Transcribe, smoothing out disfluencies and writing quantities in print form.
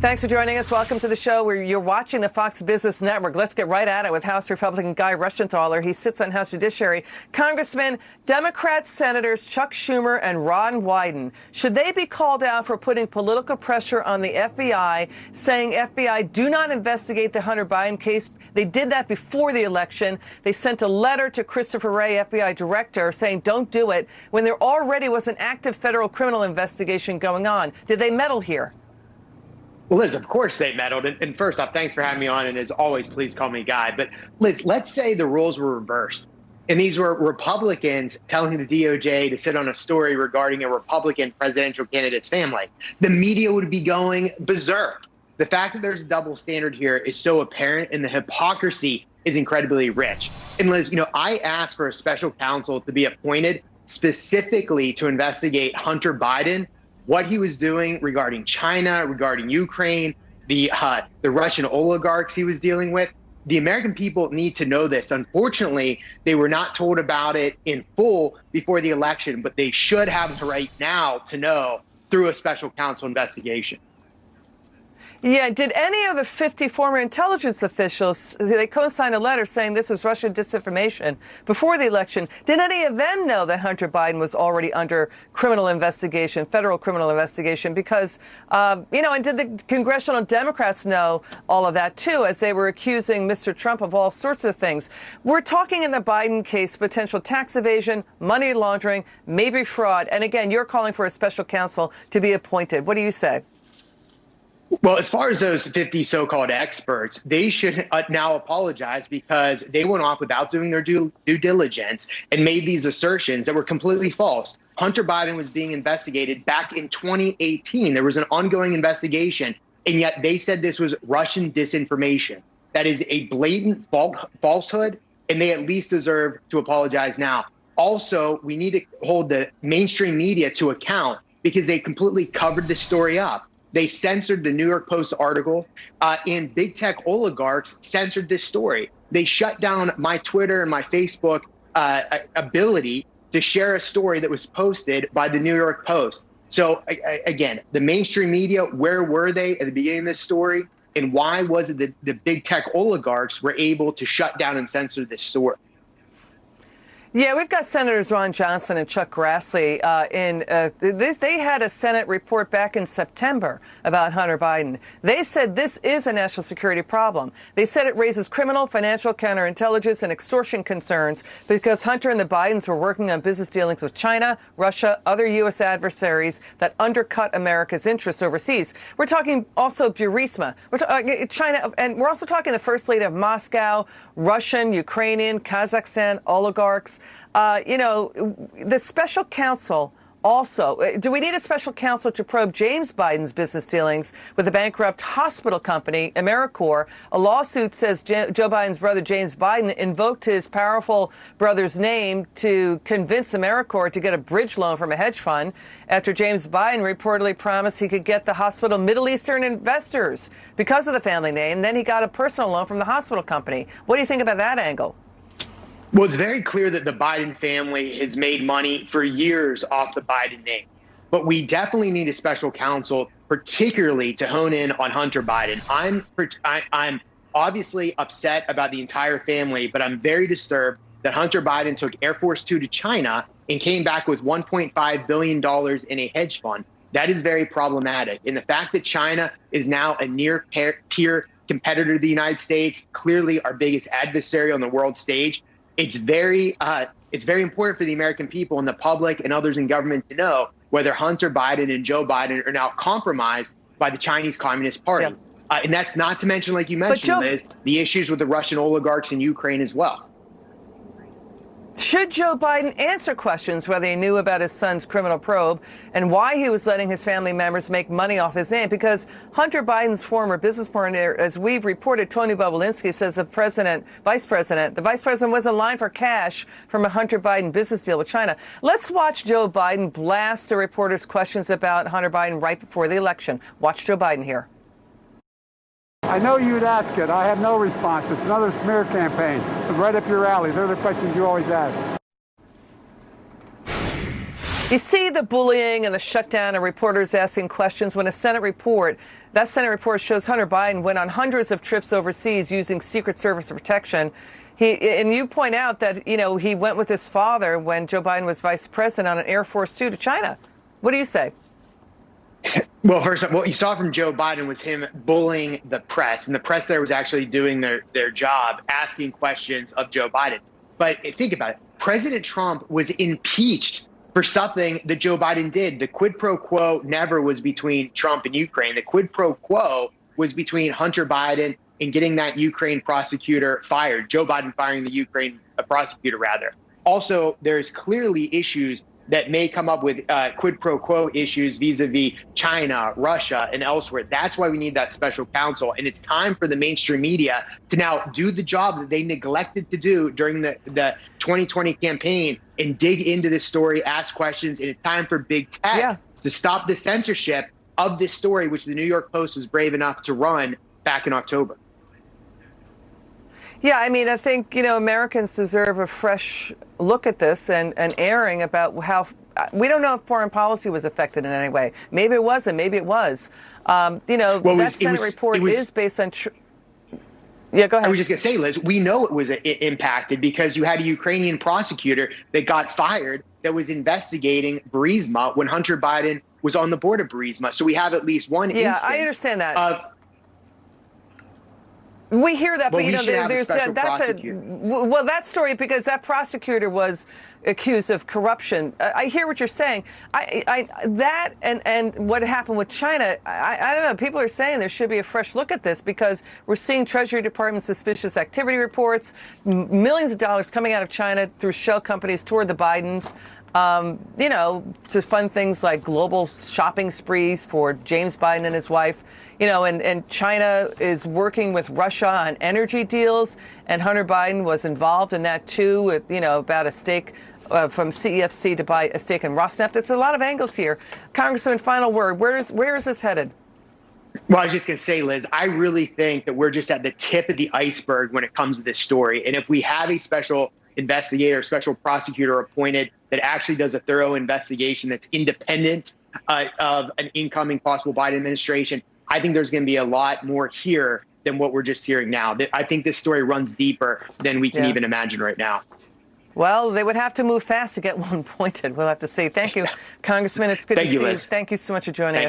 Thanks for joining us. Welcome to the show where you're watching the Fox Business Network. Let's get right at it with House Republican Guy Reschenthaler. He sits on House Judiciary. Congressman, Democrat Senators Chuck Schumer and Ron Wyden, should they be called out for putting political pressure on the FBI, saying FBI do not investigate the Hunter Biden case? They did that before the election. They sent a letter to Christopher Wray, FBI director, saying don't do it when there already was an active federal criminal investigation going on. Did they meddle here? Well, Liz, of course they meddled. And first off, thanks for having me on. And as always, please call me Guy. But Liz, let's say the roles were reversed. And these were Republicans telling the DOJ to sit on a story regarding a Republican presidential candidate's family. The media would be going berserk. The fact that there's a double standard here is so apparent, and the hypocrisy is incredibly rich. And Liz, I asked for a special counsel to be appointed specifically to investigate Hunter Biden, what he was doing regarding China, regarding Ukraine, the Russian oligarchs he was dealing with. The American people need to know this. Unfortunately, they were not told about it in full before the election, but they should have the right now to know through a special counsel investigation. Yeah, did any of the 50 former intelligence officials, they co-signed a letter saying this is Russian disinformation before the election, did any of them know that Hunter Biden was already under criminal investigation, federal criminal investigation? Because, and did the congressional Democrats know all of that, too, as they were accusing Mr. Trump of all sorts of things? We're talking in the Biden case, potential tax evasion, money laundering, maybe fraud. And again, you're calling for a special counsel to be appointed. What do you say? Well, as far as those 50 so-called experts, they should now apologize because they went off without doing their due diligence and made these assertions that were completely false. Hunter Biden was being investigated back in 2018. There was an ongoing investigation, and yet they said this was Russian disinformation. That is a blatant falsehood, and they at least deserve to apologize now. Also, we need to hold the mainstream media to account because they completely covered this story up. They censored the New York Post article, and big tech oligarchs censored this story. They shut down my Twitter and my Facebook ability to share a story that was posted by the New York Post. So again, the mainstream media, where were they at the beginning of this story? And why was it that the big tech oligarchs were able to shut down and censor this story? Yeah, we've got Senators Ron Johnson and Chuck Grassley they had a Senate report back in September about Hunter Biden. They said this is a national security problem. They said it raises criminal, financial, counterintelligence, and extortion concerns because Hunter and the Bidens were working on business dealings with China, Russia, other U.S. adversaries that undercut America's interests overseas. We're talking also Burisma, China, and we're also talking the First Lady of Moscow, Russian, Ukrainian, Kazakhstan oligarchs. The special counsel also, do we need a special counsel to probe James Biden's business dealings with the bankrupt hospital company, AmeriCorps? A lawsuit says Joe Biden's brother, James Biden, invoked his powerful brother's name to convince AmeriCorps to get a bridge loan from a hedge fund after James Biden reportedly promised he could get the hospital Middle Eastern investors because of the family name. Then he got a personal loan from the hospital company. What do you think about that angle? Well, it's very clear that the Biden family has made money for years off the Biden name. But we definitely need a special counsel, particularly to hone in on Hunter Biden. I'm obviously upset about the entire family, but I'm very disturbed that Hunter Biden took Air Force Two to China and came back with $1.5 billion in a hedge fund. That is very problematic. And the fact that China is now a near peer competitor to the United States, clearly our biggest adversary on the world stage, it's very important for the American people and the public and others in government to know whether Hunter Biden and Joe Biden are now compromised by the Chinese Communist Party. Yeah. And that's not to mention, like you mentioned, Liz, the issues with the Russian oligarchs in Ukraine as well. Should Joe Biden answer questions whether he knew about his son's criminal probe and why he was letting his family members make money off his name? Because Hunter Biden's former business partner, as we've reported, Tony Bobulinski, says the vice president was in line for cash from a Hunter Biden business deal with China. Let's watch Joe Biden blast the reporters' questions about Hunter Biden right before the election. Watch Joe Biden here. I know you'd ask it. I have no response. It's another smear campaign. It's right up your alley. They're the questions you always ask. You see the bullying and the shutdown of reporters asking questions when that Senate report shows Hunter Biden went on hundreds of trips overseas using Secret Service protection. And you point out that, he went with his father when Joe Biden was vice president on an Air Force Two to China. What do you say? Well, first, what you saw from Joe Biden was him bullying the press, and the press there was actually doing their job, asking questions of Joe Biden. But think about it. President Trump was impeached for something that Joe Biden did. The quid pro quo never was between Trump and Ukraine. The quid pro quo was between Hunter Biden and getting that Ukraine prosecutor fired, Joe Biden firing the Ukraine prosecutor, rather. Also, there's clearly issues that may come up with quid pro quo issues vis-a-vis China, Russia, and elsewhere. That's why we need that special counsel. And it's time for the mainstream media to now do the job that they neglected to do during the 2020 campaign and dig into this story, ask questions. And it's time for big tech to stop the censorship of this story, which the New York Post was brave enough to run back in October. Yeah, I mean, I think, Americans deserve a fresh look at this and airing about how we don't know if foreign policy was affected in any way. Maybe it wasn't. Maybe it was. That Senate report is based on. Yeah, go ahead. I was just going to say, Liz, we know it was impacted because you had a Ukrainian prosecutor that got fired that was investigating Burisma when Hunter Biden was on the board of Burisma. So we have at least one instance. Yeah, I understand that. We hear that, but there's that story because that prosecutor was accused of corruption. I hear what you're saying. That and what happened with China. I don't know. People are saying there should be a fresh look at this because we're seeing Treasury Department suspicious activity reports, millions of dollars coming out of China through shell companies toward the Bidens. To fund things like global shopping sprees for James Biden and his wife. And China is working with Russia on energy deals, and Hunter Biden was involved in that too, with, about a stake from CEFC to buy a stake in Rosneft. It's a lot of angles here. Congressman, final word. Where is this headed? Well, I was just going to say, Liz, I really think that we're just at the tip of the iceberg when it comes to this story. And if we have a special investigator, special prosecutor appointed that actually does a thorough investigation that's independent of an incoming possible Biden administration, I think there's going to be a lot more here than what we're just hearing now. I think this story runs deeper than we can even imagine right now. Well, they would have to move fast to get one pointed. We'll have to see. Thank you, Congressman. It's good to see you. Thank you so much for joining us.